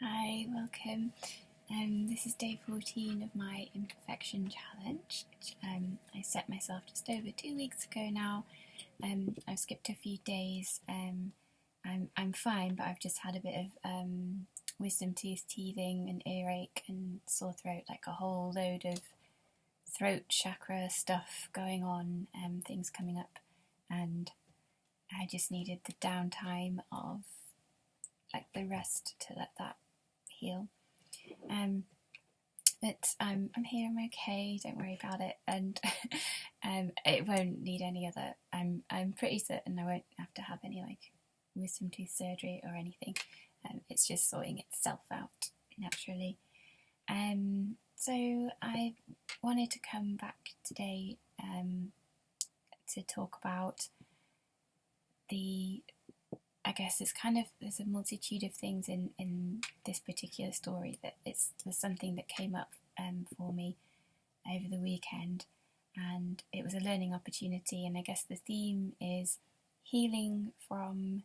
Hi, welcome. This is day 14 of my Imperfection challenge, which I set myself just over 2 weeks ago now. I've skipped a few days. I'm fine, but I've just had a bit of wisdom tooth teething and earache and sore throat, like a whole load of throat chakra stuff going on, things coming up, and I just needed the downtime of like the rest to let that heal. But I'm here, I'm okay, don't worry about it, and it won't need any other. I'm pretty certain I won't have to have any like wisdom tooth surgery or anything. It's just sorting itself out naturally. So I wanted to come back today to talk about I guess there's a multitude of things in this particular story that there's something that came up for me over the weekend, and it was a learning opportunity. And I guess the theme is healing from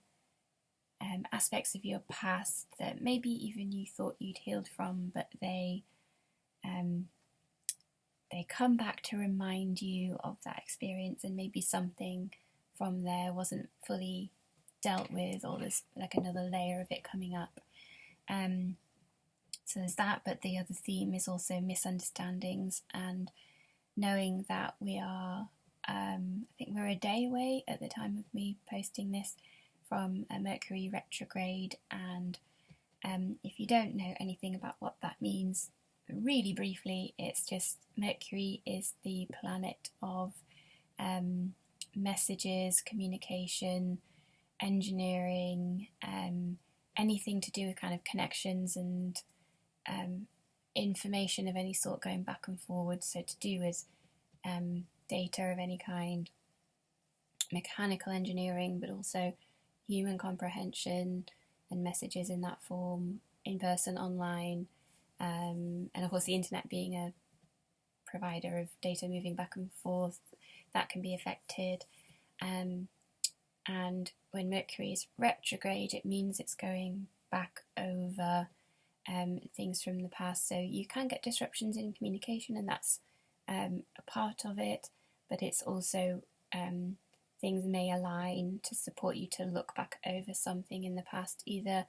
aspects of your past that maybe even you thought you'd healed from, but they come back to remind you of that experience, and maybe something from there wasn't fully dealt with, or there's like another layer of it coming up. So there's that, but the other theme is also misunderstandings, and knowing that we are, I think we're a day away at the time of me posting this from a Mercury retrograde. And if you don't know anything about what that means, really briefly, it's just Mercury is the planet of messages, communication, engineering, anything to do with kind of connections and information of any sort going back and forward. So to do with data of any kind, mechanical engineering, but also human comprehension and messages in that form, in person, online, and of course the internet being a provider of data moving back and forth, that can be affected. And when Mercury is retrograde, it means it's going back over things from the past. So you can get disruptions in communication, and that's a part of it. But it's also things may align to support you to look back over something in the past. Either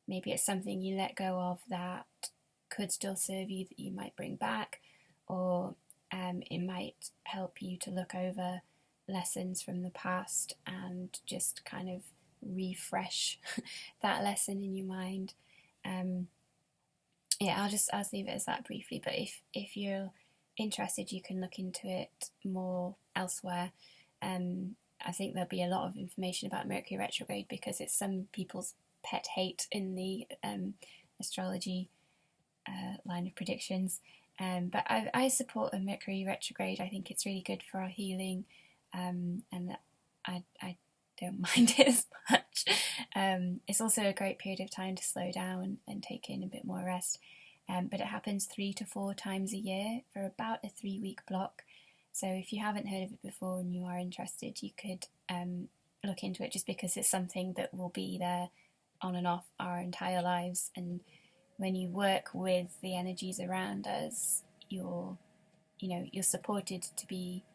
maybe it's something you let go of that could still serve you, that you might bring back, or it might help you to look over lessons from the past and just kind of refresh that lesson in your mind. I'll leave it as that briefly, but if you're interested, you can look into it more elsewhere. I think there'll be a lot of information about Mercury retrograde because it's some people's pet hate in the astrology line of predictions. But I support a Mercury retrograde. I think it's really good for our healing. And I don't mind it as much. It's also a great period of time to slow down and take in a bit more rest. But it happens 3 to 4 times a year for about a 3-week block. So if you haven't heard of it before and you are interested, you could look into it, just because it's something that will be there on and off our entire lives. And when you work with the energies around us, you're supported to be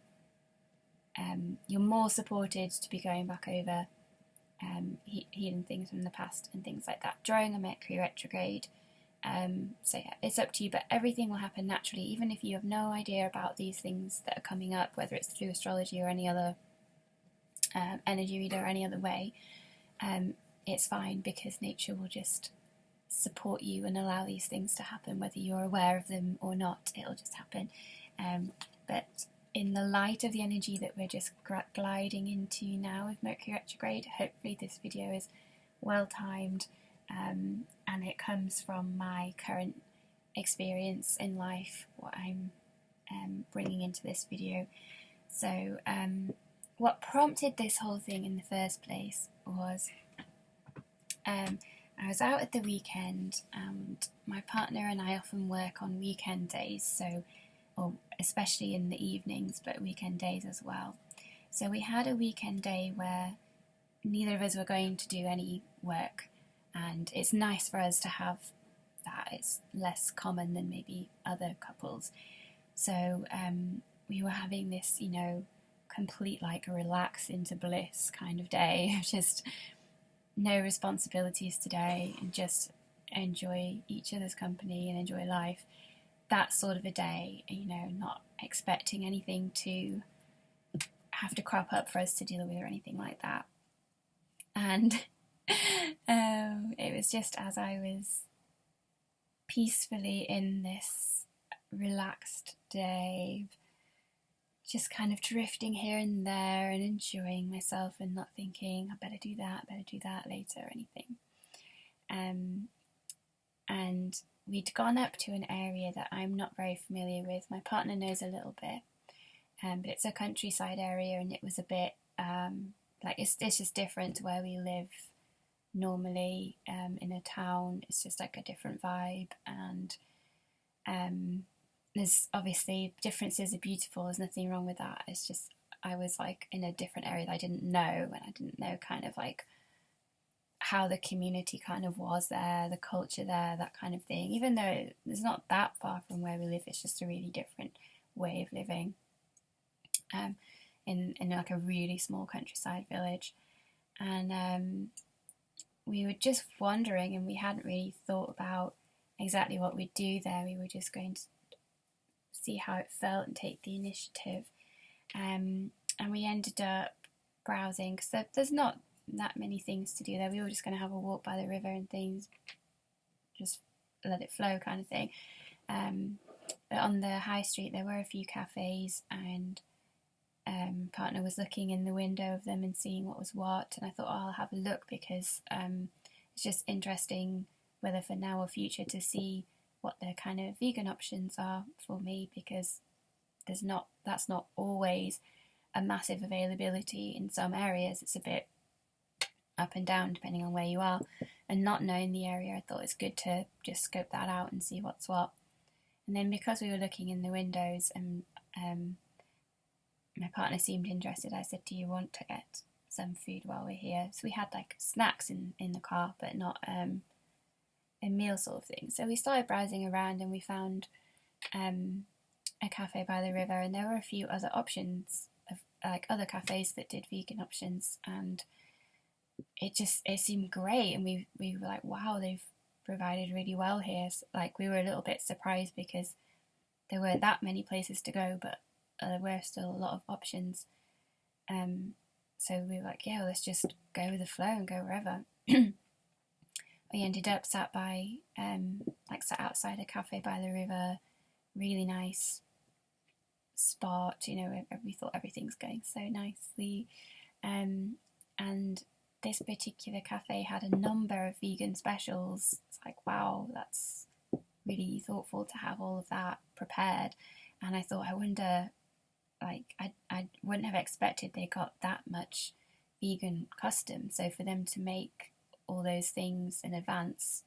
you're more supported to be going back over healing things from the past and things like that during a Mercury retrograde. So yeah, it's up to you, but everything will happen naturally, even if you have no idea about these things that are coming up, whether it's through astrology or any other energy reader or any other way. It's fine, because nature will just support you and allow these things to happen, whether you're aware of them or not. It'll just happen. But in the light of the energy that we're just gliding into now with Mercury retrograde, hopefully this video is well timed, and it comes from my current experience in life, what I'm bringing into this video. So what prompted this whole thing in the first place was I was out at the weekend, and my partner and I often work on weekend days, or especially in the evenings, but weekend days as well. So we had a weekend day where neither of us were going to do any work, and it's nice for us to have that. It's less common than maybe other couples. So we were having this, complete like relax into bliss kind of day, just no responsibilities today, and just enjoy each other's company and enjoy life. That sort of a day, not expecting anything to have to crop up for us to deal with or anything like that. And it was just as I was peacefully in this relaxed day, just kind of drifting here and there and enjoying myself and not thinking, I better do that later or anything. And we'd gone up to an area that I'm not very familiar with. My partner knows a little bit, but it's a countryside area, and it was a bit it's just different to where we live normally in a town. It's just like a different vibe, and there's obviously differences are beautiful. There's nothing wrong with that. It's just I was like in a different area that I didn't know, and I didn't know kind of like how the community kind of was there, the culture there, that kind of thing. Even though it's not that far from where we live, it's just a really different way of living. In like a really small countryside village, and we were just wandering, and we hadn't really thought about exactly what we'd do there. We were just going to see how it felt and take the initiative, and we ended up browsing because there's not that many things to do there. We were just going to have a walk by the river and things, just let it flow kind of thing. But on the high street there were a few cafes, and partner was looking in the window of them and seeing what was what, and I thought, I'll have a look because it's just interesting, whether for now or future, to see what the kind of vegan options are for me, because that's not always a massive availability. In some areas it's a bit up and down depending on where you are, and not knowing the area, I thought it's good to just scope that out and see what's what. And then because we were looking in the windows and my partner seemed interested, I said, do you want to get some food while we're here? So we had like snacks in the car, but not a meal sort of thing. So we started browsing around, and we found a cafe by the river, and there were a few other options of like other cafes that did vegan options, and it seemed great, and we were like, wow, they've provided really well here. So, like, we were a little bit surprised because there weren't that many places to go, but there were still a lot of options. So we were like, yeah, let's just go with the flow and go wherever. We ended up sat outside a cafe by the river, really nice spot. We thought everything's going so nicely, and this particular cafe had a number of vegan specials. It's like, wow, that's really thoughtful to have all of that prepared. And I thought, I wonder, like, I wouldn't have expected they got that much vegan custom. So for them to make all those things in advance,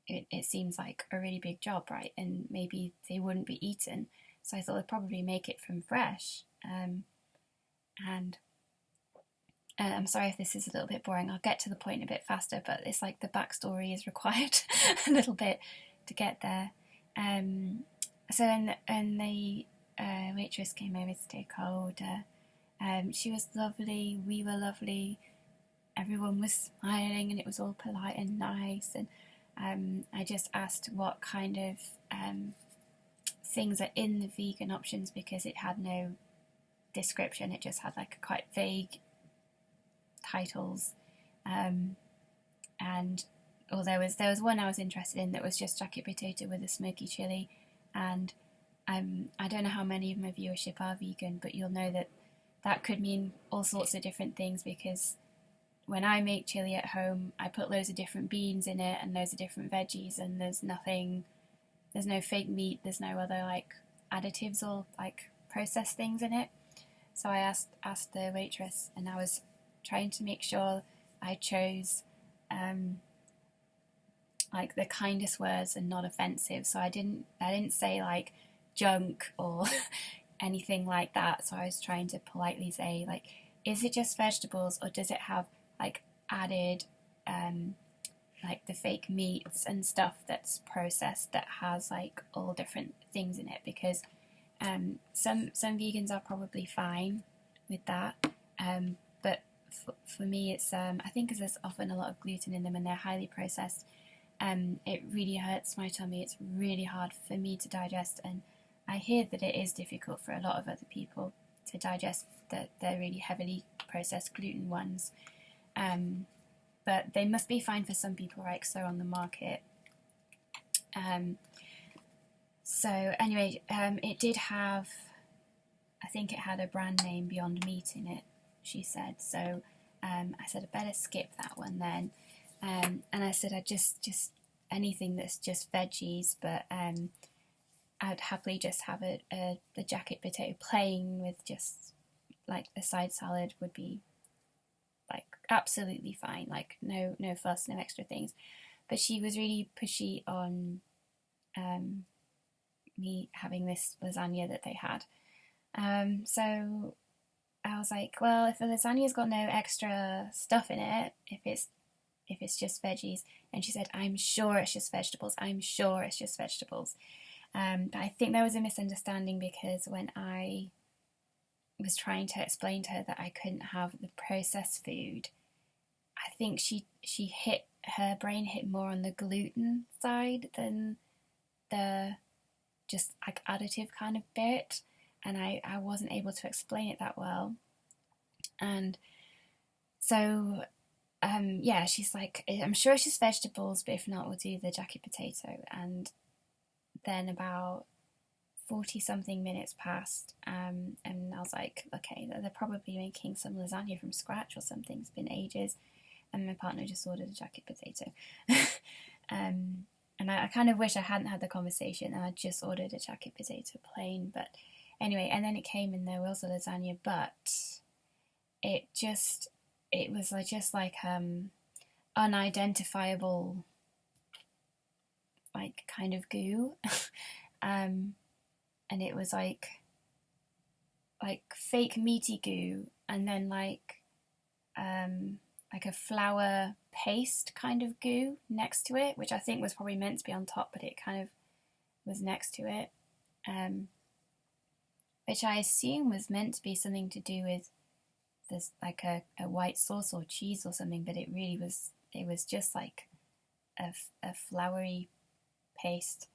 it seems like a really big job, right? And maybe they wouldn't be eaten. So I thought they'd probably make it from fresh. And I'm sorry if this is a little bit boring. I'll get to the point a bit faster, but it's like the backstory is required a little bit to get there. So the waitress came over to take our order. She was lovely. We were lovely. Everyone was smiling, and it was all polite and nice. And I just asked what kind of things are in the vegan options, because it had no description. It just had like quite vague titles, and there was one I was interested in that was just jacket potato with a smoky chili, and I don't know how many of my viewership are vegan, but you'll know that could mean all sorts of different things, because when I make chili at home, I put loads of different beans in it and loads of different veggies, and there's no fake meat, there's no other like additives or like processed things in it. So I asked the waitress, and I was trying to make sure I chose like the kindest words and not offensive. So I didn't say like junk or anything like that. So I was trying to politely say, like, is it just vegetables, or does it have like added like the fake meats and stuff that's processed that has like all different things in it, because some vegans are probably fine with that, but for me it's I think because there's often a lot of gluten in them and they're highly processed, it really hurts my tummy. It's really hard for me to digest, and I hear that it is difficult for a lot of other people to digest the really heavily processed gluten ones. But they must be fine for some people, right? Because they're on the market. So anyway, it did have, I think it had a brand name Beyond Meat in it, she said. So I said I better skip that one then. And I said I'd just anything that's just veggies, but I'd happily just have the jacket potato plain with just like a side salad would be like absolutely fine, like no fuss, no extra things. But she was really pushy on me having this lasagna that they had. So I was like, well, if the lasagna's got no extra stuff in it, if it's just veggies, and she said, I'm sure it's just vegetables. I'm sure it's just vegetables. But I think there was a misunderstanding, because when I was trying to explain to her that I couldn't have the processed food, I think her brain hit more on the gluten side than the just like additive kind of bit, and I wasn't able to explain it that well. And so yeah, she's like, I'm sure it's just vegetables, but if not, we'll do the jacket potato. And then about 40 something minutes passed, and I was like, okay, they're probably making some lasagna from scratch or something. It's been ages. And my partner just ordered a jacket potato. And I kind of wish I hadn't had the conversation and I just ordered a jacket potato plain. But anyway, and then it came and there was a lasagna, but it was just like unidentifiable, like kind of goo. And it was like fake meaty goo, and then like a flour paste kind of goo next to it, which I think was probably meant to be on top, but it kind of was next to it, which I assume was meant to be something to do with this, like a white sauce or cheese or something, but it was just like a floury paste.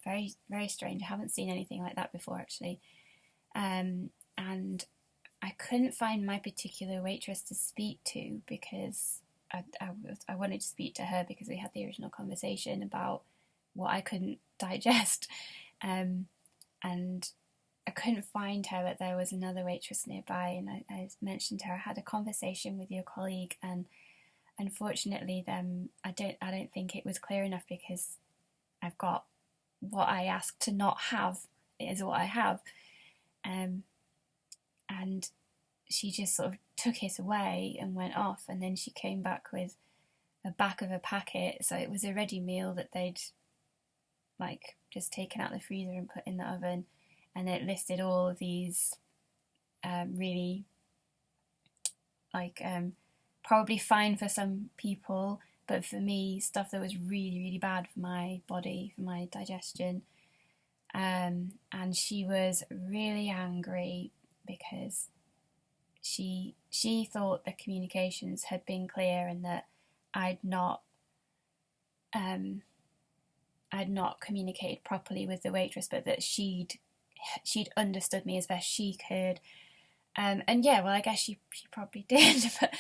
Very, very strange. I haven't seen anything like that before, actually. And I couldn't find my particular waitress to speak to, because I wanted to speak to her because we had the original conversation about what I couldn't digest. And I couldn't find her, but there was another waitress nearby, and I mentioned to her, I had a conversation with your colleague, and unfortunately I don't think it was clear enough, because I've got what I asked to not have is what I have. And she just sort of took it away and went off, and then she came back with a back of a packet. So it was a ready meal that they'd like just taken out the freezer and put in the oven, and it listed all of these really like probably fine for some people, but for me, stuff that was really, really bad for my body, for my digestion. And she was really angry because she thought the communications had been clear, and that I'd not communicated properly with the waitress, but that she'd understood me as best she could. And yeah, well, I guess she probably did, but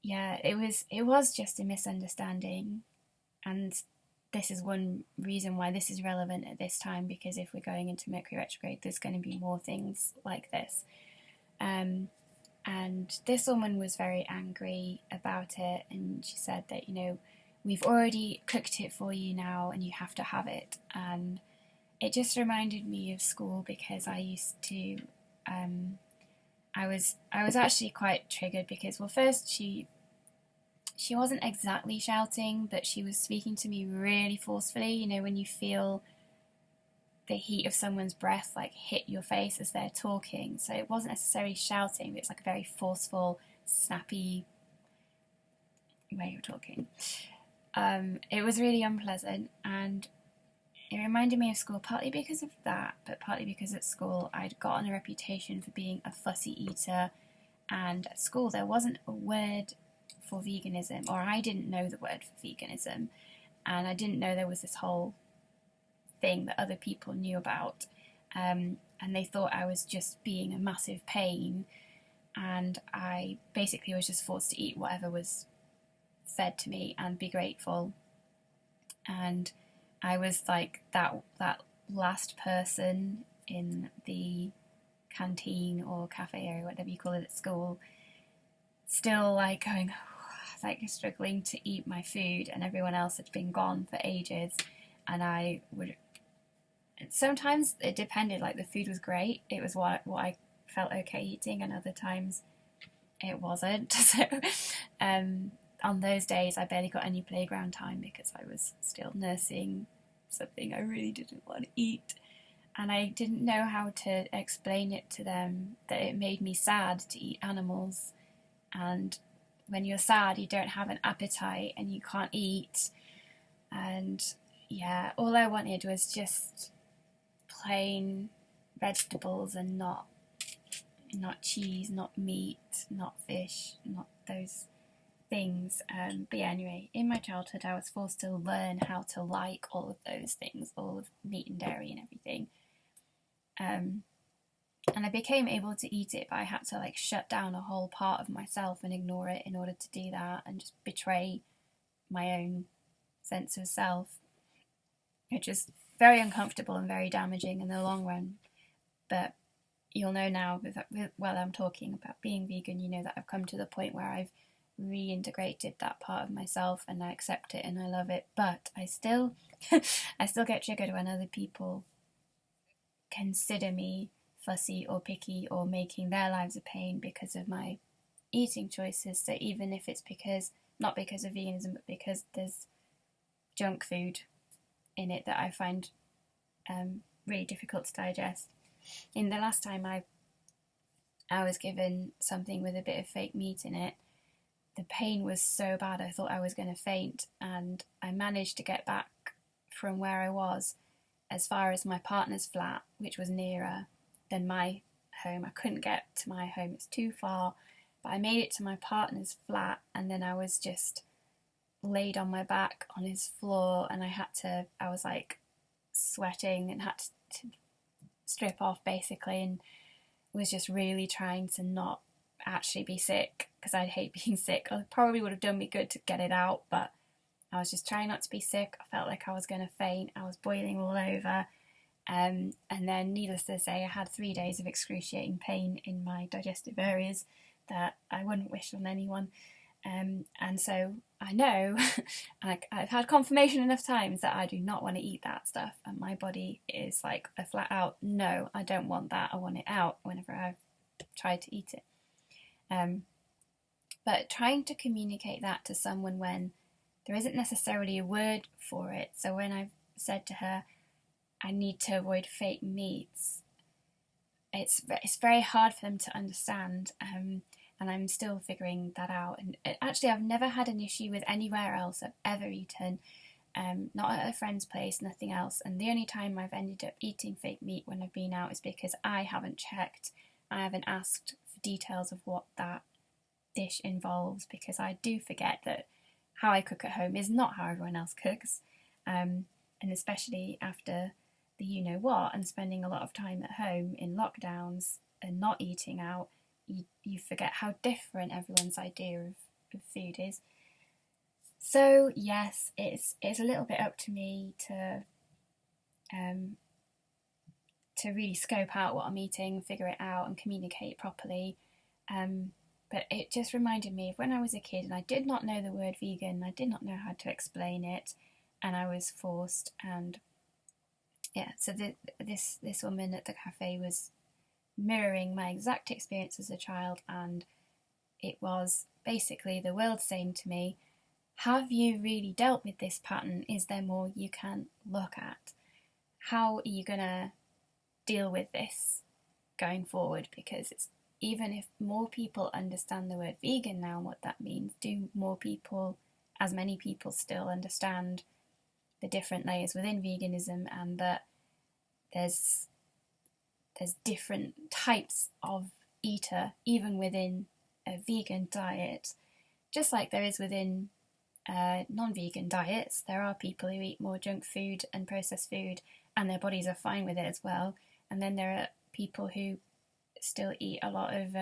yeah, it was just a misunderstanding, and this is one reason why this is relevant at this time, because if we're going into Mercury retrograde, there's going to be more things like this. And this woman was very angry about it, and she said that, we've already cooked it for you now and you have to have it. And it just reminded me of school, because I used to I was actually quite triggered, because, well, first she wasn't exactly shouting, but she was speaking to me really forcefully. When you feel the heat of someone's breath like hit your face as they're talking. So it wasn't necessarily shouting, but it's like a very forceful, snappy way of talking. It was really unpleasant, and it reminded me of school, partly because of that, but partly because at school I'd gotten a reputation for being a fussy eater, and at school there wasn't a word for veganism, or I didn't know the word for veganism, and I didn't know there was this whole thing that other people knew about, and they thought I was just being a massive pain, and I basically was just forced to eat whatever was fed to me and be grateful. And I was like that last person in the canteen or cafe area, whatever you call it at school, still like going, like struggling to eat my food, and everyone else had been gone for ages. And I would, sometimes it depended, like the food was great, it was what I felt okay eating, and other times it wasn't. So on those days I barely got any playground time because I was still nursing something I really didn't want to eat, and I didn't know how to explain it to them that it made me sad to eat animals, and when you're sad you don't have an appetite and you can't eat. And yeah, all I wanted was just plain vegetables, and not cheese, not meat, not fish, not those things. But yeah, anyway, in my childhood I was forced to learn how to like all of those things, all of meat and dairy and everything. And I became able to eat it, but I had to like shut down a whole part of myself and ignore it in order to do that, and just betray my own sense of self, which is very uncomfortable and very damaging in the long run. But you'll know now, while I'm talking about being vegan, you know that I've come to the point where I've reintegrated that part of myself and I accept it and I love it. But I still get triggered when other people consider me fussy or picky or making their lives a pain because of my eating choices. So even if it's not because of veganism, but because there's junk food in it that I find really difficult to digest. In the last time I was given something with a bit of fake meat in it, the pain was so bad I thought I was going to faint, and I managed to get back from where I was as far as my partner's flat, which was nearer than my home. I couldn't get to my home, it's too far, but I made it to my partner's flat, and then I was just laid on my back on his floor, and I was like sweating and had to strip off basically, and was just really trying to not actually be sick, because I'd hate being sick. It probably would have done me good to get it out, but I was just trying not to be sick. I felt like I was going to faint. I was boiling all over. And then, needless to say, I had 3 days of excruciating pain in my digestive areas that I wouldn't wish on anyone. And so I know, I've had confirmation enough times that I do not want to eat that stuff, and my body is like a flat out, no, I don't want that, I want it out whenever I've tried to eat it. But trying to communicate that to someone when there isn't necessarily a word for it. So when I've said to her, I need to avoid fake meats, it's very hard for them to understand. And I'm still figuring that out. And actually, I've never had an issue with anywhere else I've ever eaten, not at a friend's place, nothing else. And the only time I've ended up eating fake meat when I've been out is because I haven't checked, I haven't asked for details of what that dish involves, because I do forget that how I cook at home is not how everyone else cooks. And especially after the you-know-what and spending a lot of time at home in lockdowns and not eating out, you forget how different everyone's idea of food is. So yes, it's a little bit up to me to really scope out what I'm eating, figure it out, and communicate properly. But it just reminded me of when I was a kid and I did not know the word vegan, I did not know how to explain it, and I was forced. And yeah, so this woman at the cafe was mirroring my exact experience as a child, and it was basically the world saying to me, have you really dealt with this pattern? Is there more you can look at? How are you going to deal with this going forward? Because even if more people understand the word vegan now and what that means, do more people, as many people, still understand the different layers within veganism, and that there's different types of eater even within a vegan diet, just like there is within non-vegan diets. There are people who eat more junk food and processed food and their bodies are fine with it as well, and then there are people who still eat a lot of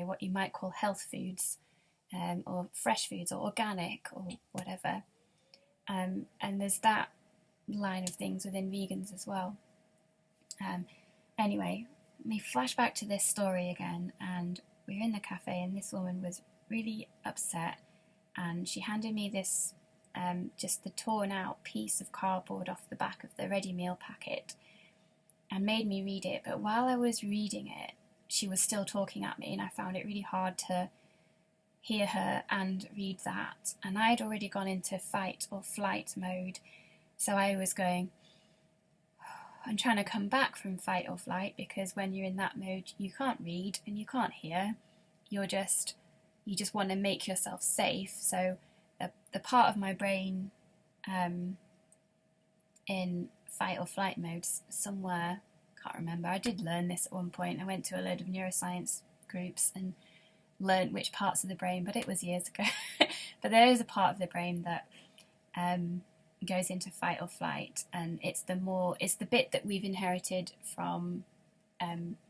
what you might call health foods, or fresh foods or organic or whatever, and there's that line of things within vegans as well. Anyway, let me flash back to this story again, and we were in the cafe and this woman was really upset, and she handed me this just the torn out piece of cardboard off the back of the ready meal packet and made me read it. But while I was reading it, she was still talking at me, and I found it really hard to hear her and read that. And I'd already gone into fight or flight mode, so I was going and trying to come back from fight or flight, because when you're in that mode you can't read and you can't hear, you just want to make yourself safe. So the part of my brain in fight or flight mode somewhere, can't remember, I did learn this at one point. I went to a load of neuroscience groups and learned which parts of the brain, but it was years ago. But there is a part of the brain that goes into fight or flight, and it's the bit that we've inherited from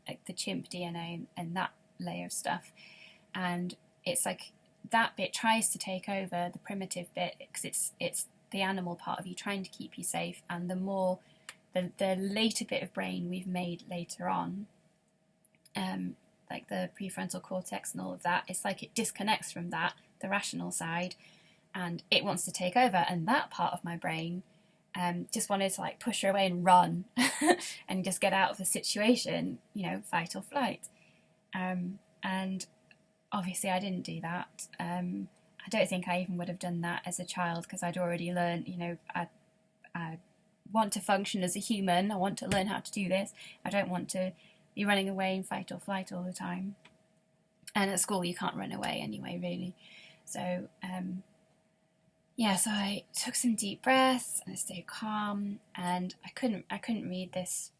like the chimp DNA and that layer of stuff, and it's like that bit tries to take over the primitive bit, because it's the animal part of you trying to keep you safe, and the later bit of brain we've made later on, like the prefrontal cortex and all of that, it's like it disconnects from that, the rational side, and it wants to take over. And that part of my brain just wanted to like push her away and run and just get out of the situation, fight or flight. And obviously I didn't do that. I don't think I even would have done that as a child, because I'd already learned, I want to function as a human. I want to learn how to do this. I don't want to be running away in fight or flight all the time. And at school you can't run away anyway, really. So so I took some deep breaths and I stayed calm, and I couldn't read this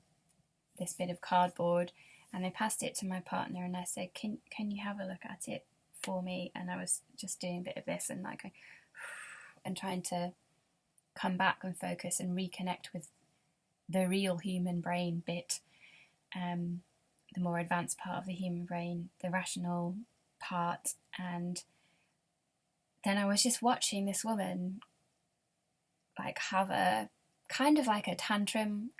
bit of cardboard, and I passed it to my partner and I said, can you have a look at it for me? And I was just doing a bit of this and and trying to come back and focus and reconnect with the real human brain bit, the more advanced part of the human brain, the rational part. And then I was just watching this woman have a kind of like a tantrum,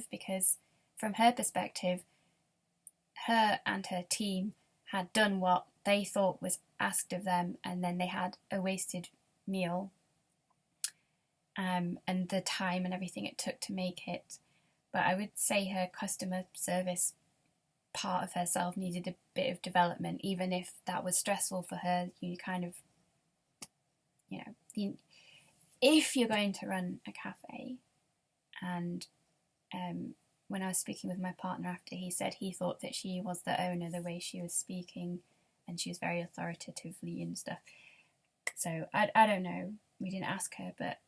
because from her perspective, her and her team had done what they thought was asked of them, and then they had a wasted meal, and the time and everything it took to make it. But I would say her customer service part of herself needed a bit of development, even if that was stressful for her. You kind of, if you're going to run a cafe, and when I was speaking with my partner after, he said he thought that she was the owner, the way she was speaking, and she was very authoritatively and stuff. So I don't know, we didn't ask her, but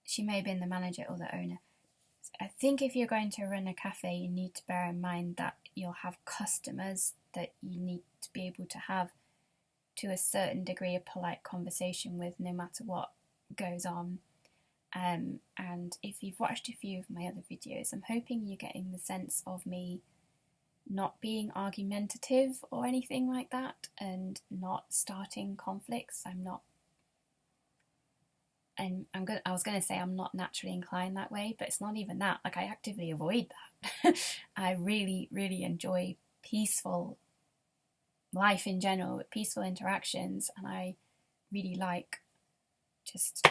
she may have been the manager or the owner. I think if you're going to run a cafe, you need to bear in mind that you'll have customers that you need to be able to have to a certain degree of polite conversation with, no matter what goes on. And if you've watched a few of my other videos, I'm hoping you're getting the sense of me not being argumentative or anything like that, and not starting conflicts. I'm not, and I was going to say I'm not naturally inclined that way, but it's not even that. I actively avoid that. I really, really enjoy peaceful life in general, with peaceful interactions, and I really like just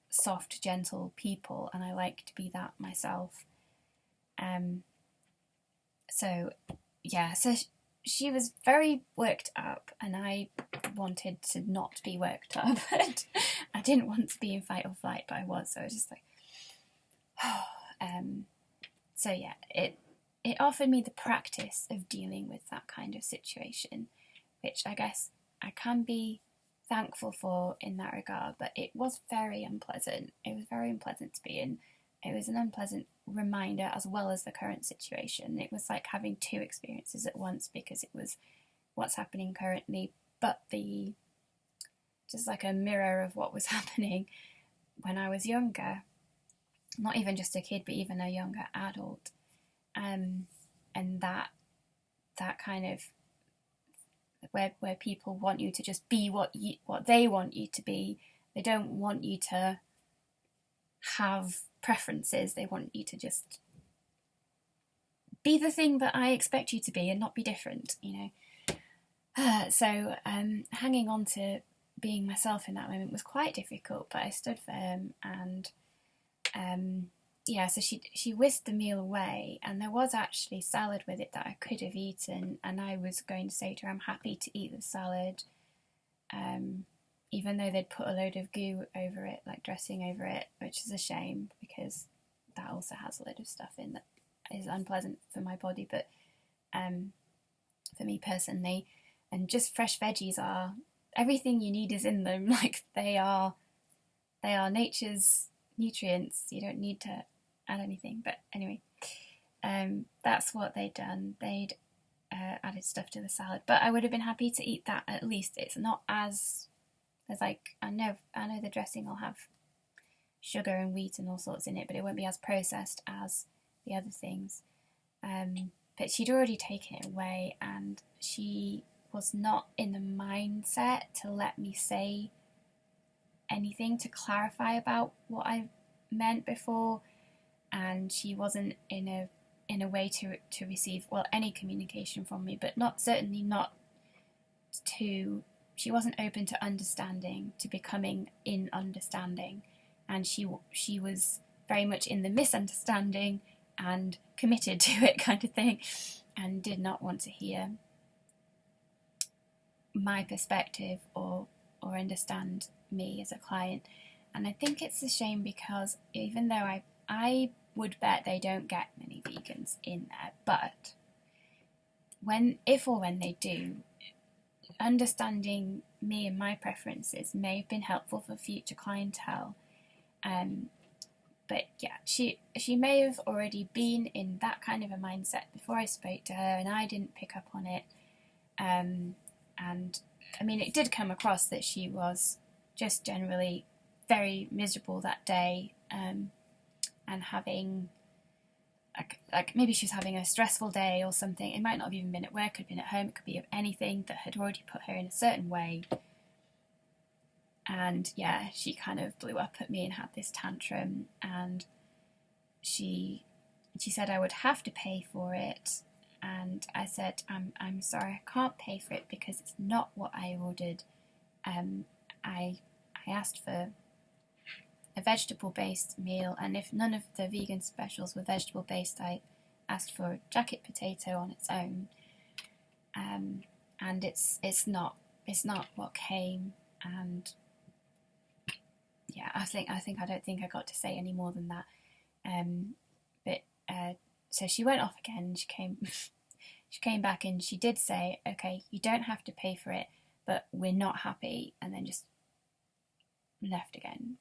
soft, gentle people, and I like to be that myself. So she was very worked up, and I wanted to not be worked up. I didn't want to be in fight or flight, but I was. So I was just like, it offered me the practice of dealing with that kind of situation, which I guess I can be thankful for in that regard, but it was very unpleasant. It was very unpleasant to be in. It was an unpleasant reminder as well as the current situation. It was like having two experiences at once, because it was what's happening currently, but the just like a mirror of what was happening when I was younger. Not even just a kid, but even a younger adult. And that kind of where people want you to just be what they want you to be. They don't want you to have preferences. They want you to just be the thing that I expect you to be and not be different, you know. So hanging on to being myself in that moment was quite difficult, but I stood firm. And so she whisked the meal away, and there was actually salad with it that I could have eaten, and I was going to say to her I'm happy to eat the salad, even though they'd put a load of goo over it, like dressing over it, which is a shame because that also has a load of stuff in that is unpleasant for my body. But for me personally, and just fresh veggies are everything you need is in them. Like they are nature's nutrients. You don't need to add anything. But anyway, that's what they'd done. They'd added stuff to the salad, but I would have been happy to eat that at least. It's not as like I know the dressing will have sugar and wheat and all sorts in it, but it won't be as processed as the other things. But she'd already taken it away, and she was not in the mindset to let me say anything to clarify about what I meant before, and she wasn't in a way to receive any communication from me, but certainly not to. She wasn't open to understanding, to becoming in understanding, and she was very much in the misunderstanding and committed to it kind of thing, and did not want to hear my perspective or understand me as a client. And I think it's a shame, because even though I would bet they don't get many vegans in there, but if or when they do, understanding me and my preferences may have been helpful for future clientele. But yeah, she may have already been in that kind of a mindset before I spoke to her, and I didn't pick up on it. And I mean, it did come across that she was just generally very miserable that day, and having like maybe she was having a stressful day or something. It might not have even been at work, it could have been at home, it could be of anything that had already put her in a certain way. And yeah, she kind of blew up at me and had this tantrum, and she said I would have to pay for it, and I said I'm sorry, I can't pay for it because it's not what I ordered. I asked for a vegetable-based meal, and if none of the vegan specials were vegetable-based, I asked for a jacket potato on its own. And it's not what came. And yeah, I don't think I got to say any more than that. So she went off again. She came back, and she did say, "Okay, you don't have to pay for it, but we're not happy," and then just left again.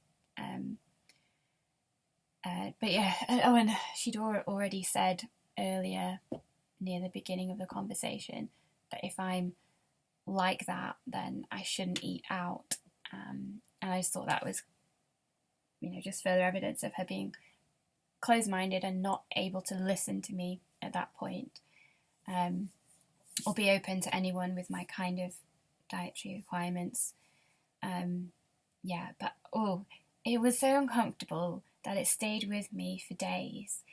But yeah, and she'd already said earlier, near the beginning of the conversation, that if I'm like that, then I shouldn't eat out. And I just thought that was, just further evidence of her being closed-minded and not able to listen to me at that point, or be open to anyone with my kind of dietary requirements. But it was so uncomfortable that it stayed with me for days.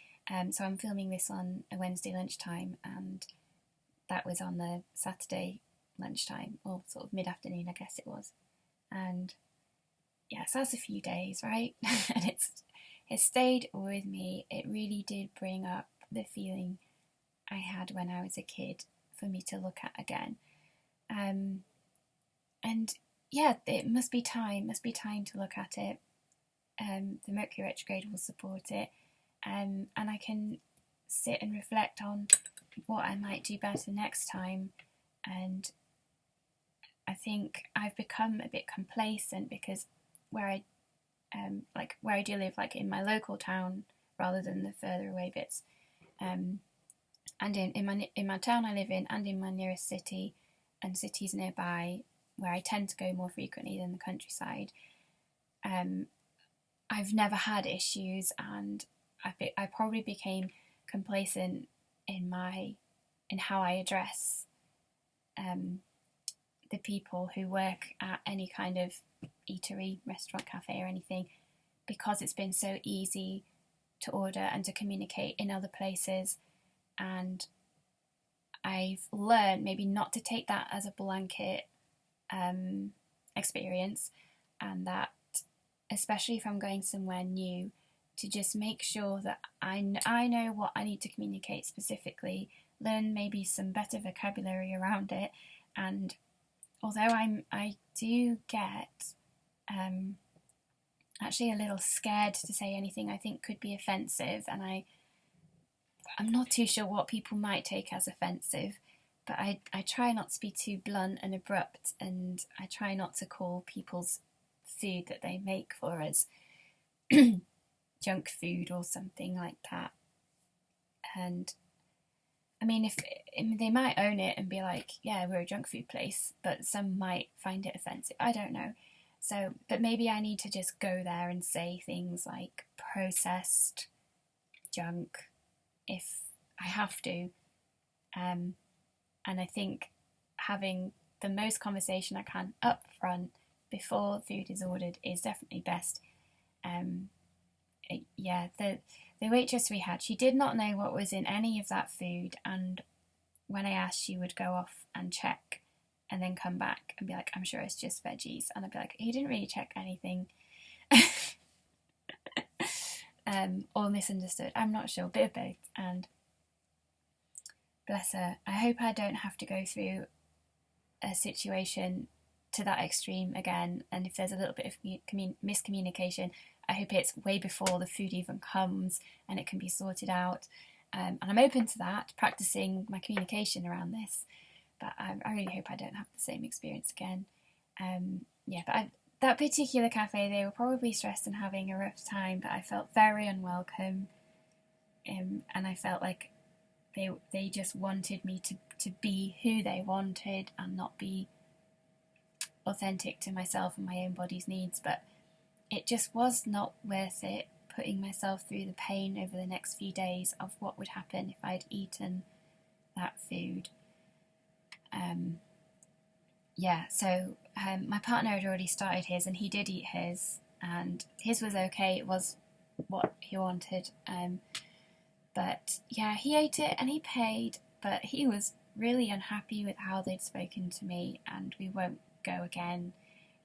So I'm filming this on a Wednesday lunchtime, and that was on the Saturday lunchtime, or sort of mid-afternoon, I guess it was. And yeah, so that's a few days, right? And it stayed with me. It really did bring up the feeling I had when I was a kid for me to look at again. And yeah, it must be time to look at it. The Mercury retrograde will support it, and I can sit and reflect on what I might do better next time. And I think I've become a bit complacent because where I where I do live, like in my local town rather than the further away bits, and in my town I live in, and in my nearest city and cities nearby where I tend to go more frequently than the countryside, I've never had issues, and I probably became complacent in how I address the people who work at any kind of eatery, restaurant, cafe or anything, because it's been so easy to order and to communicate in other places. And I've learned maybe not to take that as a blanket experience, and that especially if I'm going somewhere new, to just make sure that I know what I need to communicate specifically, learn maybe some better vocabulary around it. And although I do get actually a little scared to say anything I think could be offensive, and I'm not too sure what people might take as offensive, but I try not to be too blunt and abrupt, and I try not to call people's food that they make for us junk food or something like that. And I mean, if they might own it and be like, yeah, we're a junk food place, but some might find it offensive. I don't know. So, but maybe I need to just go there and say things like processed junk if I have to. And I think having the most conversation I can up front before food is ordered is definitely best. The waitress we had, she did not know what was in any of that food, and when I asked, she would go off and check and then come back and be like, I'm sure it's just veggies. And I'd be like, he didn't really check anything. Or misunderstood, I'm not sure, bit of both. And bless her, I hope I don't have to go through a situation to that extreme again, and if there's a little bit of miscommunication, I hope it's way before the food even comes and it can be sorted out. And I'm open to that, practicing my communication around this, but I really hope I don't have the same experience again. That particular cafe, they were probably stressed and having a rough time, but I felt very unwelcome, and I felt like they just wanted me to be who they wanted and not be authentic to myself and my own body's needs. But it just was not worth it, putting myself through the pain over the next few days of what would happen if I'd eaten that food. My partner had already started his, and he did eat his, and his was okay. It was what he wanted. But yeah, he ate it and he paid, but he was really unhappy with how they'd spoken to me, and we won't go again.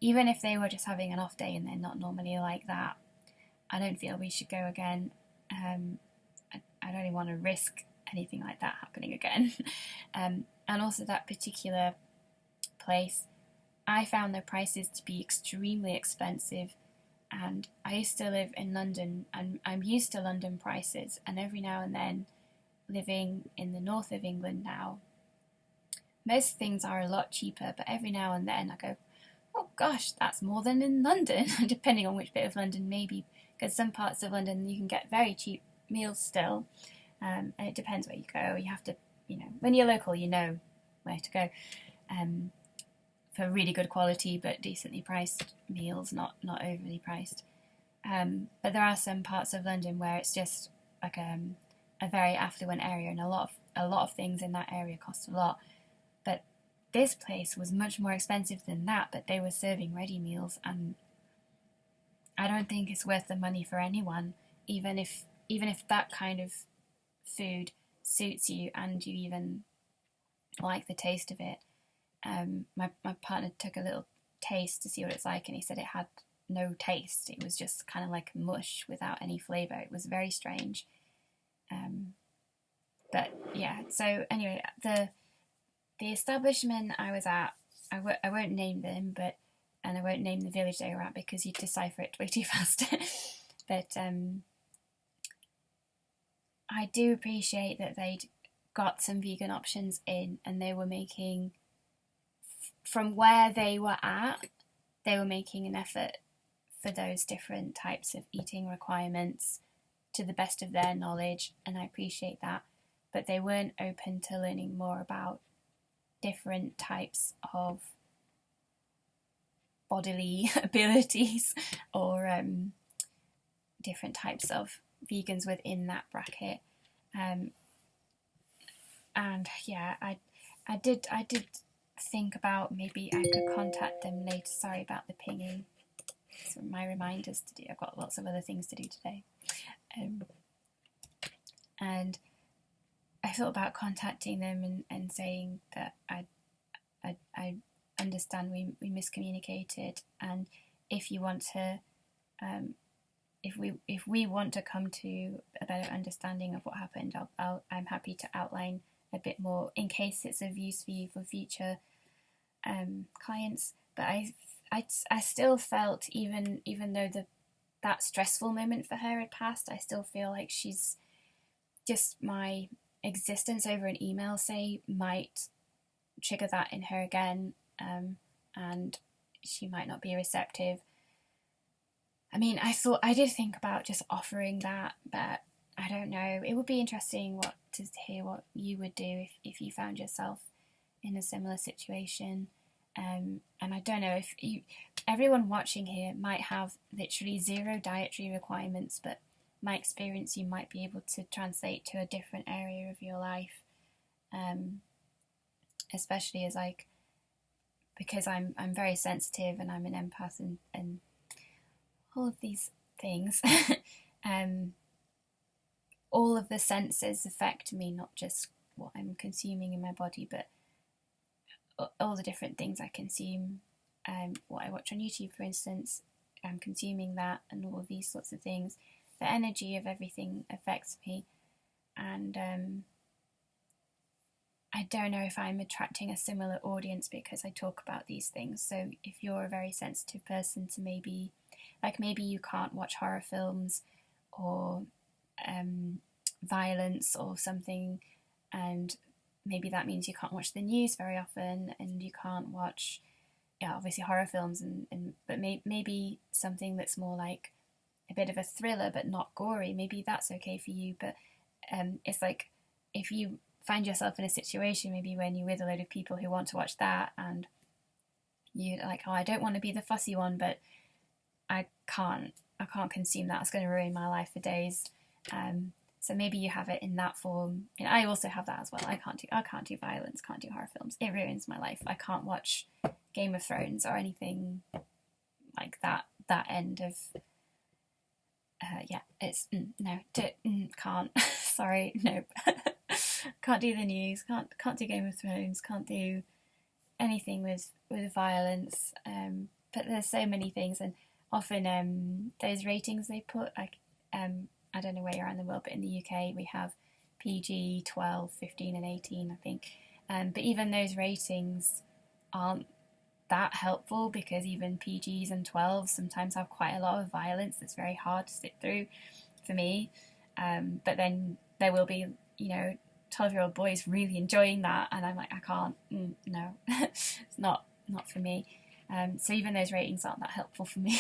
Even if they were just having an off day and they're not normally like that, I don't feel we should go again. I don't really want to risk anything like that happening again. And also that particular place, I found their prices to be extremely expensive, and I used to live in London and I'm used to London prices, and every now and then, living in the north of England now, most things are a lot cheaper, but every now and then I go, oh gosh, that's more than in London, depending on which bit of London maybe, because some parts of London you can get very cheap meals still, and it depends where you go. You have to, when you're local, you know where to go for really good quality but decently priced meals, not overly priced. But there are some parts of London where it's just like a very affluent area, and a lot of things in that area cost a lot. But this place was much more expensive than that, but they were serving ready meals, and I don't think it's worth the money for anyone, even if that kind of food suits you and you even like the taste of it. My partner took a little taste to see what it's like, and he said it had no taste. It was just kind of like mush without any flavour. It was very strange. But yeah, so anyway, the establishment I was at, I won't name them, and I won't name the village they were at because you'd decipher it way too fast. But I do appreciate that they'd got some vegan options in, and they were making, from where they were at, they were making an effort for those different types of eating requirements to the best of their knowledge, and I appreciate that. But they weren't open to learning more about different types of bodily abilities, or different types of vegans within that bracket. And yeah, I did think about maybe I could contact them later. Sorry about the pinging. So my reminders to do. I've got lots of other things to do today. And I thought about contacting them and saying that I understand we miscommunicated, and if you want to, if we want to come to a better understanding of what happened, I'm happy to outline a bit more in case it's of use for you for future clients. But I still felt, even though that stressful moment for her had passed, I still feel like she's just, my existence over an email, say, might trigger that in her again, and she might not be receptive. I mean, I did think about just offering that, but I don't know. It would be interesting to hear what you would do if you found yourself in a similar situation. And I don't know if everyone watching here might have literally zero dietary requirements, but my experience you might be able to translate to a different area of your life, especially as because I'm very sensitive and I'm an empath and all of these things. All of the senses affect me, not just what I'm consuming in my body, but all the different things I consume. What I watch on YouTube, for instance, I'm consuming that, and all of these sorts of things. The energy of everything affects me, and I don't know if I'm attracting a similar audience because I talk about these things. So if you're a very sensitive person to maybe you can't watch horror films or violence or something, and maybe that means you can't watch the news very often, and you can't watch, obviously horror films, but maybe something that's more like a bit of a thriller but not gory, maybe that's okay for you. But it's like, if you find yourself in a situation maybe when you're with a load of people who want to watch that, and you're like, oh, I don't want to be the fussy one, but I can't consume that, it's going to ruin my life for days. So maybe you have it in that form. And I also have that as well. I can't do violence, can't do horror films. It ruins my life. I can't watch Game of Thrones or anything like that end of it's no, can't. Sorry, no. Can't do the news, can't do Game of Thrones, can't do anything with violence. But there's so many things, and often those ratings they put, I don't know where you're in the world, but in the UK we have PG, 12, 15 and 18, I think. But even those ratings aren't that helpful, because even PGs and 12s sometimes have quite a lot of violence that's very hard to sit through for me. But then there will be, 12-year-old boys really enjoying that, and I'm like, I can't, no, it's not for me. So even those ratings aren't that helpful for me.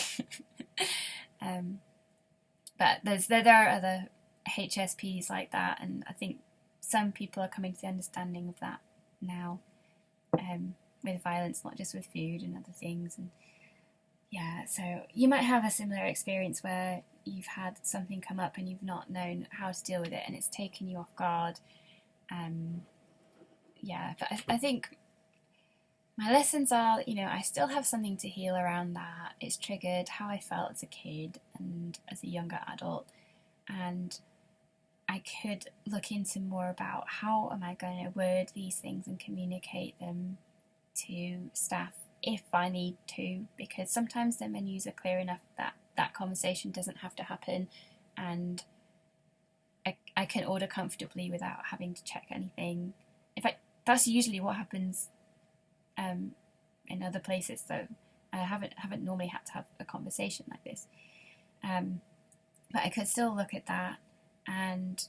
But there are other HSPs like that, and I think some people are coming to the understanding of that now, with violence, not just with food and other things. And yeah, so you might have a similar experience where you've had something come up and you've not known how to deal with it, and it's taken you off guard. But I think my lessons are, I still have something to heal around that. It's triggered how I felt as a kid and as a younger adult, and I could look into more about how am I going to word these things and communicate them to staff if I need to, because sometimes the menus are clear enough that that conversation doesn't have to happen, and I can order comfortably without having to check anything. In fact, that's usually what happens in other places, so I haven't normally had to have a conversation like this. But I could still look at that and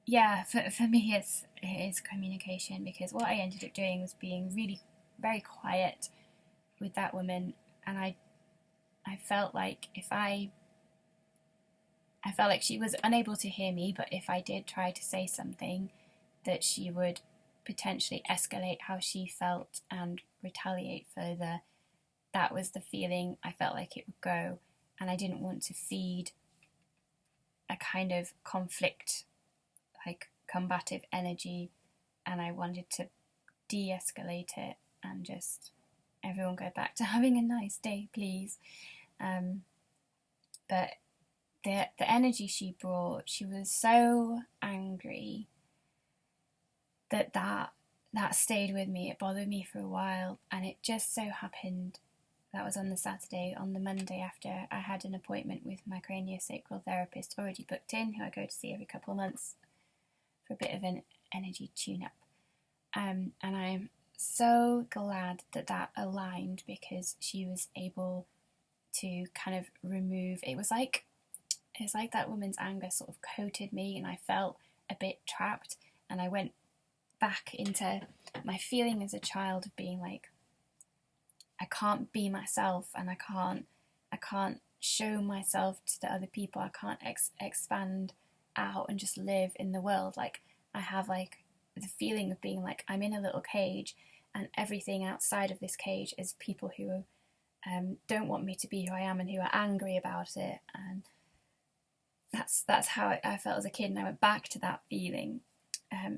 yeah, for me it is communication, because what I ended up doing was being really very quiet with that woman, and I felt like I felt like she was unable to hear me, but if I did try to say something, that she would potentially escalate how she felt and retaliate further. That was the feeling I felt like it would go, and I didn't want to feed a kind of conflict, like combative energy, and I wanted to de-escalate it and just everyone go back to having a nice day, please. Um, but the energy she brought, she was so angry that stayed with me. It bothered me for a while, and it just so happened that was on the Saturday. On the Monday after, I had an appointment with my craniosacral therapist already booked in, who I go to see every couple of months for a bit of an energy tune-up. And I'm so glad that aligned, because she was able to kind of remove. It's like that woman's anger sort of coated me, and I felt a bit trapped. And I went back into my feeling as a child of being like, I can't be myself, and I can't show myself to the other people. I can't expand out and just live in the world. Like, I have like the feeling of being like I'm in a little cage, and everything outside of this cage is people who don't want me to be who I am and who are angry about it. And that's how I felt as a kid, and I went back to that feeling.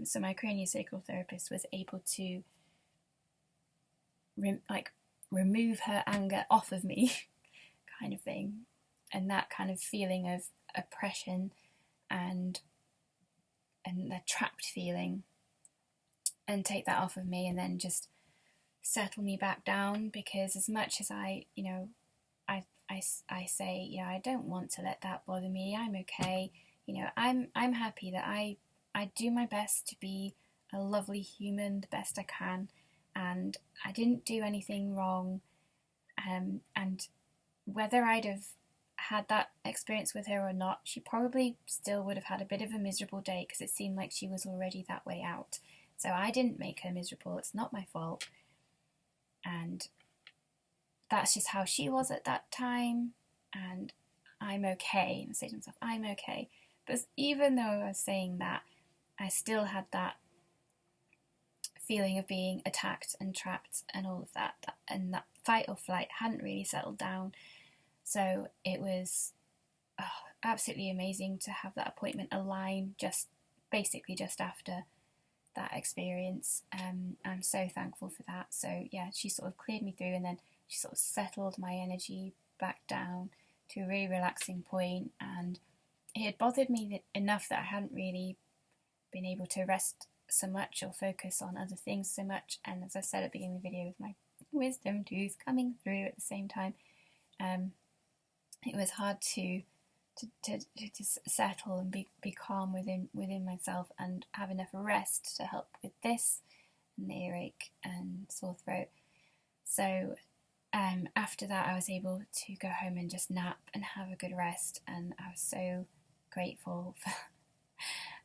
So my craniosacral therapist was able to remove her anger off of me, kind of thing, and that kind of feeling of oppression and the trapped feeling, and take that off of me, and then just settle me back down. Because as much as I say, I don't want to let that bother me. I'm okay. I'm happy that I do my best to be a lovely human the best I can, and I didn't do anything wrong. And whether I'd have had that experience with her or not, she probably still would have had a bit of a miserable day, because it seemed like she was already that way out. So I didn't make her miserable. It's not my fault. And that's just how she was at that time, and I'm okay. And I say to myself, I'm okay. But even though I was saying that, I still had that feeling of being attacked and trapped and all of that, and that fight or flight hadn't really settled down. So it was absolutely amazing to have that appointment align basically just after that experience. I'm so thankful for that. So yeah, she sort of cleared me through, and then she sort of settled my energy back down to a really relaxing point. And it had bothered me enough that I hadn't really been able to rest so much or focus on other things so much. And as I said at the beginning of the video, with my wisdom tooth coming through at the same time, it was hard to settle and be calm within myself and have enough rest to help with this and the earache and sore throat. So after that, I was able to go home and just nap and have a good rest, and I was so grateful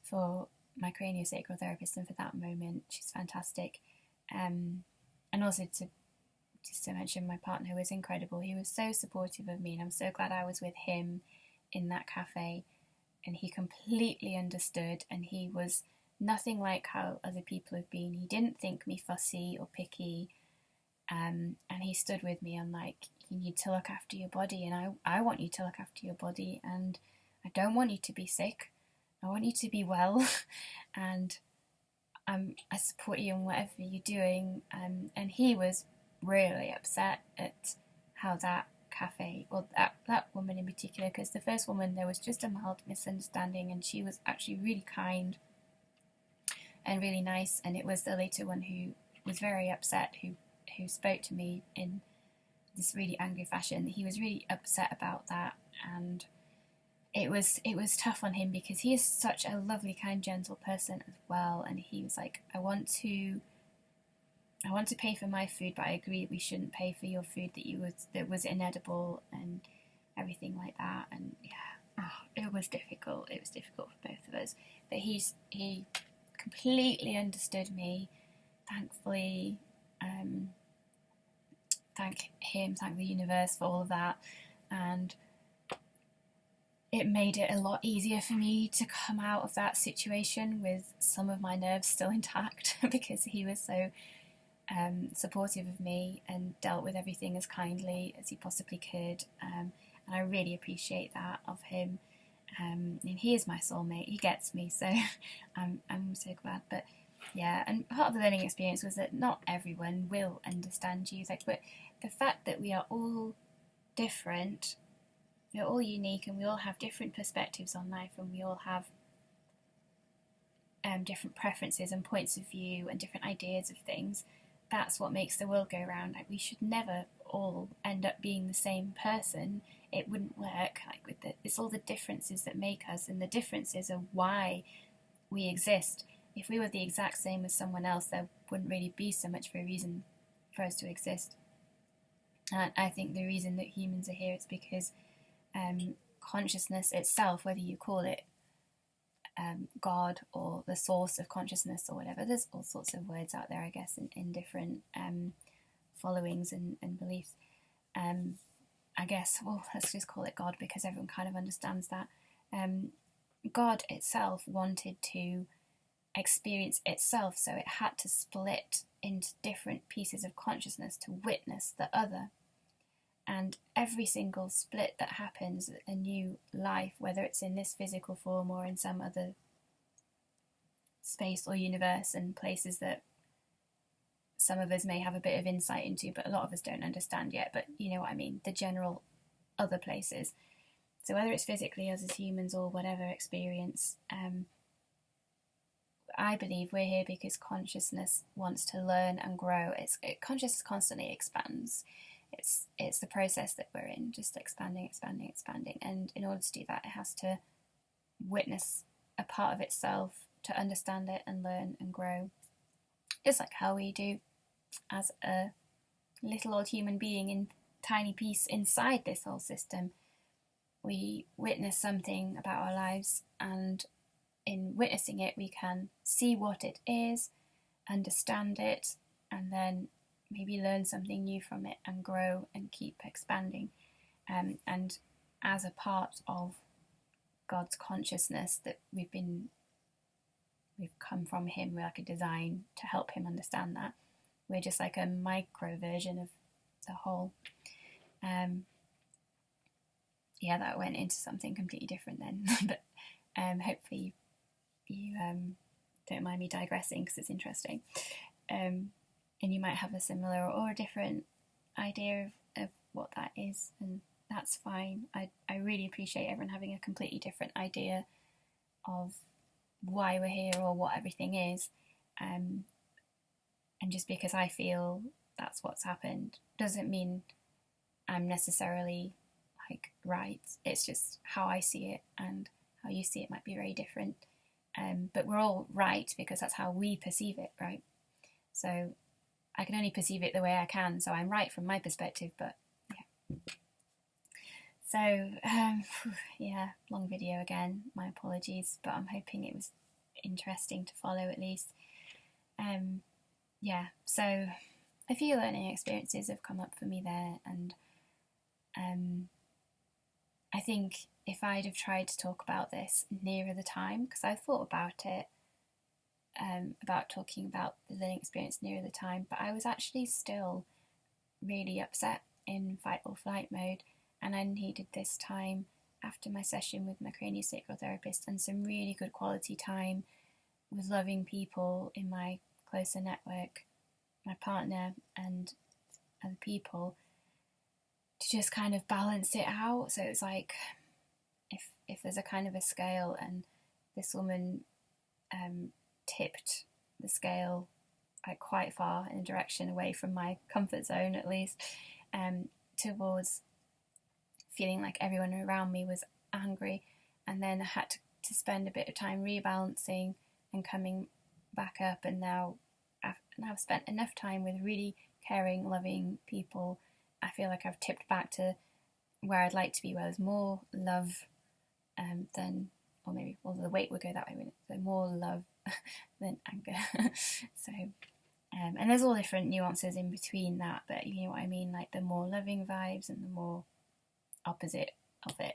for my craniosacral therapist and for that moment. She's fantastic. And also just to mention, my partner was incredible. He was so supportive of me, and I'm so glad I was with him in that cafe, and he completely understood, and he was nothing like how other people have been. He didn't think me fussy or picky, and he stood with me on like, you need to look after your body, and I want you to look after your body, and I don't want you to be sick. I want you to be well, and I support you in whatever you're doing. And he was really upset at how that cafe, or that woman in particular, because the first woman, there was just a mild misunderstanding, and she was actually really kind and really nice, and it was the later one who was very upset, who spoke to me in this really angry fashion. He was really upset about that, and it was tough on him, because he is such a lovely, kind, gentle person as well. And he was like, I want to pay for my food, but I agree we shouldn't pay for your food that was inedible and everything like that. And yeah, it was difficult. It was difficult for both of us. But he completely understood me. Thankfully, thank him, thank the universe for all of that, and it made it a lot easier for me to come out of that situation with some of my nerves still intact because he was so supportive of me and dealt with everything as kindly as he possibly could. And I really appreciate that of him. And he is my soulmate. He gets me, so I'm so glad. But yeah, and part of the learning experience was that not everyone will understand you. But the fact that we are all different, we're all unique, and we all have different perspectives on life, and we all have different preferences and points of view and different ideas of things. That's what makes the world go round. Like, we should never all end up being the same person. It wouldn't work. It's all the differences that make us, and the differences are why we exist. If we were the exact same as someone else, there wouldn't really be so much of a reason for us to exist. And I think the reason that humans are here is because consciousness itself, whether you call it God or the source of consciousness or whatever, there's all sorts of words out there, I guess, in different followings and beliefs. I guess, well, let's just call it God because everyone kind of understands that. God itself wanted to experience itself, so it had to split into different pieces of consciousness to witness the other. And every single split that happens, a new life, whether it's in this physical form or in some other space or universe and places that some of us may have a bit of insight into, but a lot of us don't understand yet. But you know what I mean, the general other places. So whether it's physically us as humans or whatever experience, I believe we're here because consciousness wants to learn and grow. Consciousness constantly expands. It's the process that we're in, just expanding. And in order to do that, it has to witness a part of itself to understand it and learn and grow. Just like how we do as a little old human being in tiny piece inside this whole system. We witness something about our lives, and in witnessing it, we can see what it is, understand it, and then maybe learn something new from it and grow and keep expanding. And as a part of God's consciousness that we've come from him, we're like a design to help him understand that. We're just like a micro version of the whole. Yeah, that went into something completely different then. But hopefully you don't mind me digressing because it's interesting. And you might have a similar or a different idea of what that is, and that's fine. I really appreciate everyone having a completely different idea of why we're here or what everything is. And just because I feel that's what's happened doesn't mean I'm necessarily like right. It's just how I see it, and how you see it might be very different. But we're all right because that's how we perceive it, right? So I can only perceive it the way I can, so I'm right from my perspective, but yeah. So, yeah, long video again, my apologies, but I'm hoping it was interesting to follow at least. Yeah, so a few learning experiences have come up for me there, and I think if I'd have tried to talk about this nearer the time, because I thought about it, about talking about the learning experience nearer the time, but I was actually still really upset in fight or flight mode, and I needed this time after my session with my craniosacral therapist and some really good quality time with loving people in my closer network, my partner and other people, to just kind of balance it out. So it's like if there's a kind of a scale, and this woman tipped the scale like quite far in a direction away from my comfort zone, at least, towards feeling like everyone around me was angry, and then I had to spend a bit of time rebalancing and coming back up, and now I've spent enough time with really caring, loving people. I feel like I've tipped back to where I'd like to be, where there's more love than, or maybe, well, the weight would go that way, wouldn't it? So more love than anger. So, and there's all different nuances in between that, but you know what I mean, like the more loving vibes and the more opposite of it.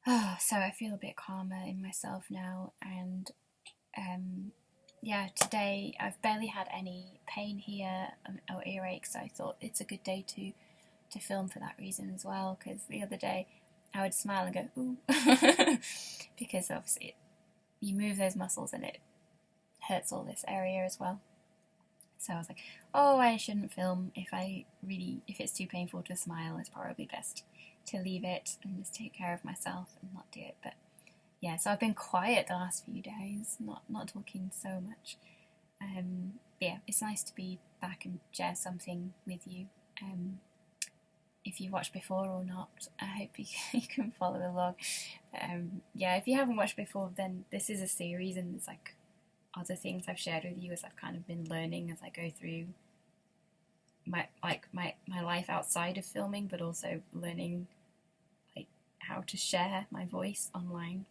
Oh, so I feel a bit calmer in myself now, and yeah, today I've barely had any pain here or earache, so I thought it's a good day to film for that reason as well, because the other day I would smile and go, ooh, because obviously you move those muscles and it hurts all this area as well. So I was like, oh, I shouldn't film if it's too painful to smile. It's probably best to leave it and just take care of myself and not do it. But yeah, so I've been quiet the last few days, not talking so much. Yeah, it's nice to be back and share something with you. If you watched before or not, I hope you can follow along. Yeah, if you haven't watched before, then this is a series, and there's like other things I've shared with you as I've kind of been learning as I go through my life outside of filming, but also learning like how to share my voice online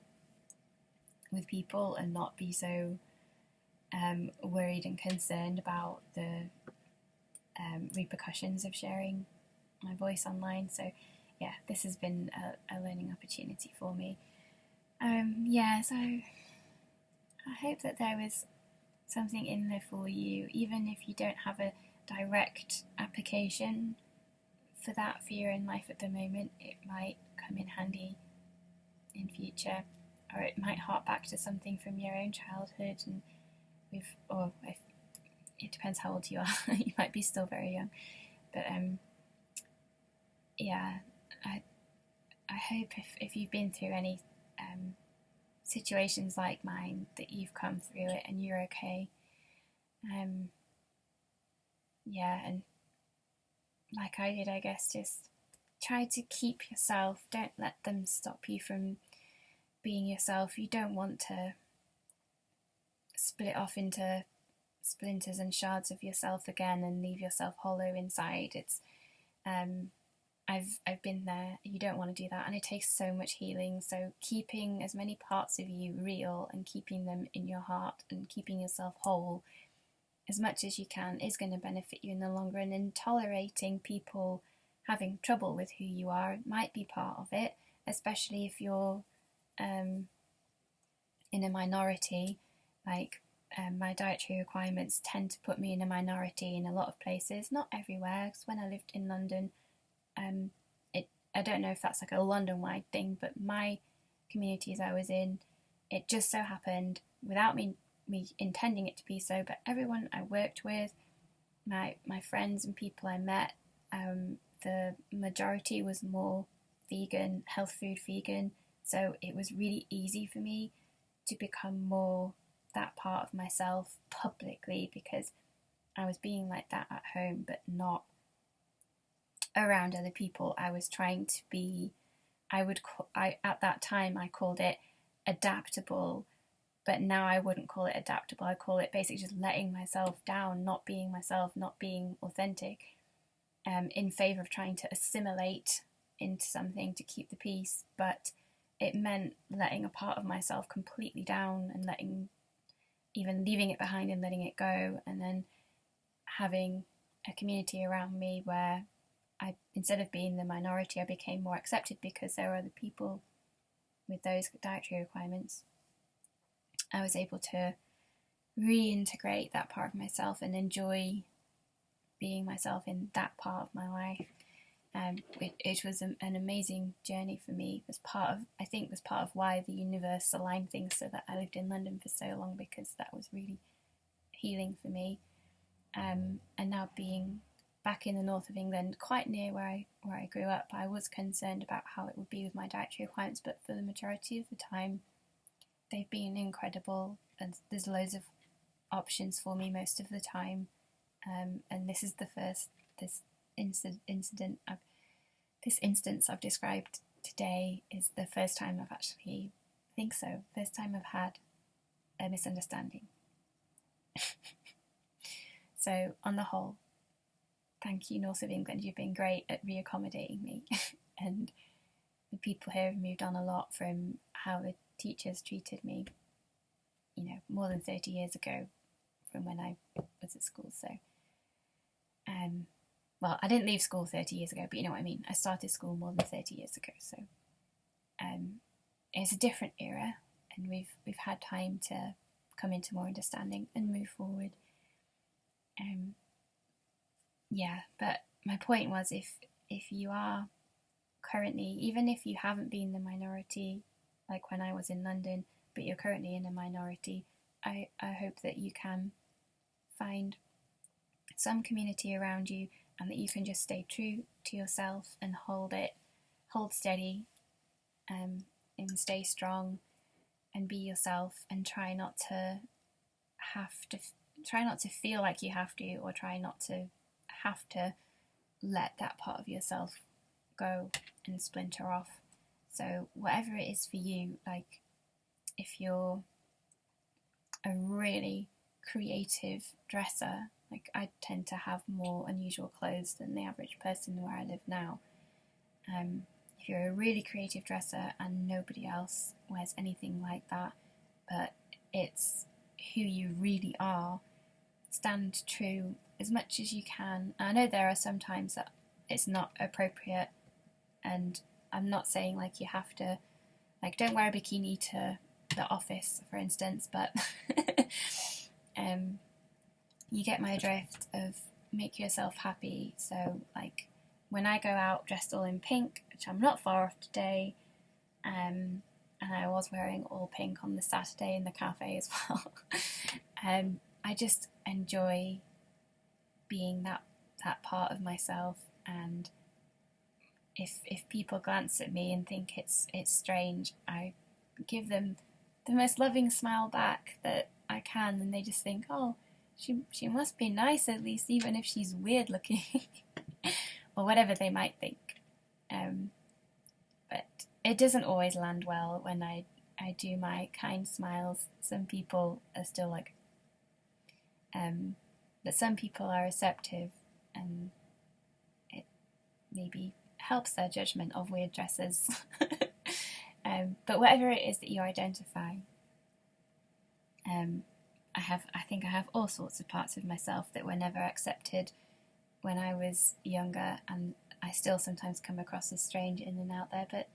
with people and not be so worried and concerned about the repercussions of sharing my voice online. So yeah, this has been a learning opportunity for me. Yeah, so I hope that there was something in there for you, even if you don't have a direct application for that for your own life at the moment. It might come in handy in future, or it might hark back to something from your own childhood, and it depends how old you are. You might be still very young, but yeah, I hope if you've been through any situations like mine, that you've come through it and you're okay. Yeah, and like I did, I guess, just try to keep yourself. Don't let them stop you from being yourself. You don't want to split off into splinters and shards of yourself again and leave yourself hollow inside. It's I've been there. You don't want to do that, and it takes so much healing. So keeping as many parts of you real and keeping them in your heart and keeping yourself whole as much as you can is going to benefit you in the long run. And tolerating people having trouble with who you are might be part of it, especially if you're in a minority. Like my dietary requirements tend to put me in a minority in a lot of places, not everywhere, because when I lived in London, I don't know if that's like a London-wide thing, but my communities I was in, it just so happened, without me intending it to be so, but everyone I worked with, my friends and people I met, the majority was more vegan, health food vegan, so it was really easy for me to become more that part of myself publicly, because I was being like that at home, but not around other people. I was trying to be, at that time I called it adaptable, but now I wouldn't call it adaptable. I call it basically just letting myself down, not being myself, not being authentic, in favour of trying to assimilate into something to keep the peace. But it meant letting a part of myself completely down and even leaving it behind and letting it go, and then having a community around me where instead of being the minority, I became more accepted because there were other people with those dietary requirements. I was able to reintegrate that part of myself and enjoy being myself in that part of my life. It was an amazing journey for me. It was part of why the universe aligned things so that I lived in London for so long, because that was really healing for me. And now being back in the north of England, quite near where I grew up, I was concerned about how it would be with my dietary requirements, but for the majority of the time, they've been incredible, and there's loads of options for me most of the time. And this is the first this instance I've described today is the first time I've actually, I think so, first time I've had a misunderstanding. So on the whole, thank you, North of England. You've been great at reaccommodating me and the people here have moved on a lot from how the teachers treated me, more than 30 years ago from when I was at school. So, well, I didn't leave school 30 years ago, but you know what I mean. I started school more than 30 years ago. So it's a different era, and we've had time to come into more understanding and move forward. Yeah, but my point was, if you are currently, even if you haven't been the minority, like when I was in London, but you're currently in a minority, I hope that you can find some community around you, and that you can just stay true to yourself and hold steady, and stay strong and be yourself, and try not to feel like you have to, or try not to have to let that part of yourself go and splinter off. So whatever it is for you, like if you're a really creative dresser, like I tend to have more unusual clothes than the average person where I live now. If you're a really creative dresser and nobody else wears anything like that, but it's who you really are, stand true as much as you can. I know there are some times that it's not appropriate, and I'm not saying like you have to, like, don't wear a bikini to the office, for instance, but you get my drift of make yourself happy. So like when I go out dressed all in pink, which I'm not far off today, and I was wearing all pink on the Saturday in the cafe as well, I just enjoy being that part of myself. And if people glance at me and think it's strange, I give them the most loving smile back that I can, and they just think, oh, she must be nice at least, even if she's weird looking, or whatever they might think. But it doesn't always land well when I do my kind smiles. Some people are still like, but some people are receptive, and it maybe helps their judgment of weird dresses. But whatever it is that you identify, I think I have all sorts of parts of myself that were never accepted when I was younger, and I still sometimes come across as strange in and out there, but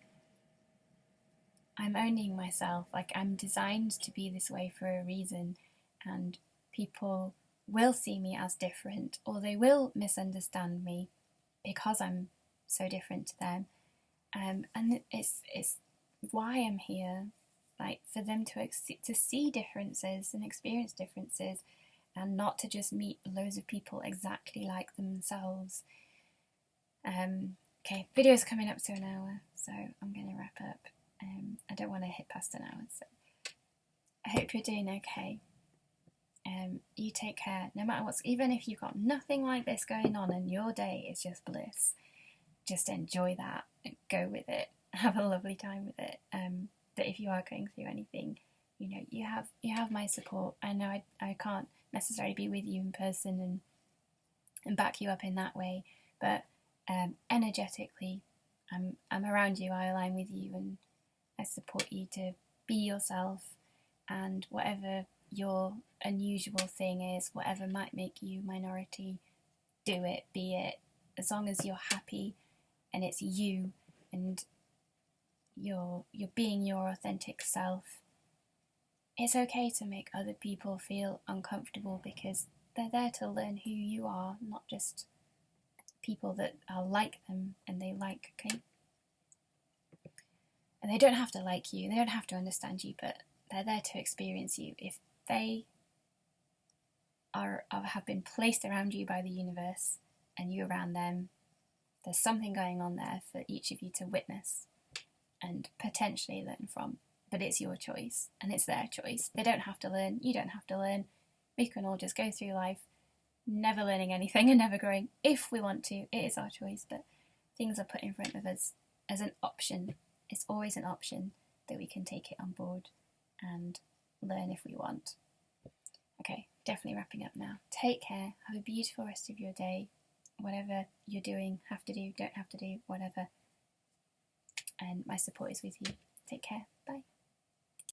I'm owning myself. Like, I'm designed to be this way for a reason, and people will see me as different, or they will misunderstand me because I'm so different to them. And it's why I'm here, like for them to see differences and experience differences, and not to just meet loads of people exactly like themselves. Okay, video's coming up to an hour, so I'm going to wrap up. I don't want to hit past an hour, so I hope you're doing okay. You take care, no matter what's, even if you've got nothing like this going on and your day is just bliss, just enjoy that and go with it. Have a lovely time with it. But if you are going through anything, you have my support. I know I can't necessarily be with you in person and back you up in that way, but energetically, I'm around you. I align with you, and I support you to be yourself, and whatever your unusual thing is, whatever might make you minority, do it, be it, as long as you're happy and it's you and you're being your authentic self. It's okay to make other people feel uncomfortable, because they're there to learn who you are, not just people that are like them and they like, okay? And they don't have to like you, they don't have to understand you, but they're there to experience you. If they have been placed around you by the universe and you around them, there's something going on there for each of you to witness and potentially learn from. But it's your choice and it's their choice. They don't have to learn, you don't have to learn. We can all just go through life never learning anything and never growing. If we want to, it is our choice, but things are put in front of us as an option. It's always an option that we can take it on board and learn if we want. Okay, definitely wrapping up now. Take care, have a beautiful rest of your day. Whatever you're doing, have to do, don't have to do, whatever. and my support is with you. Take care.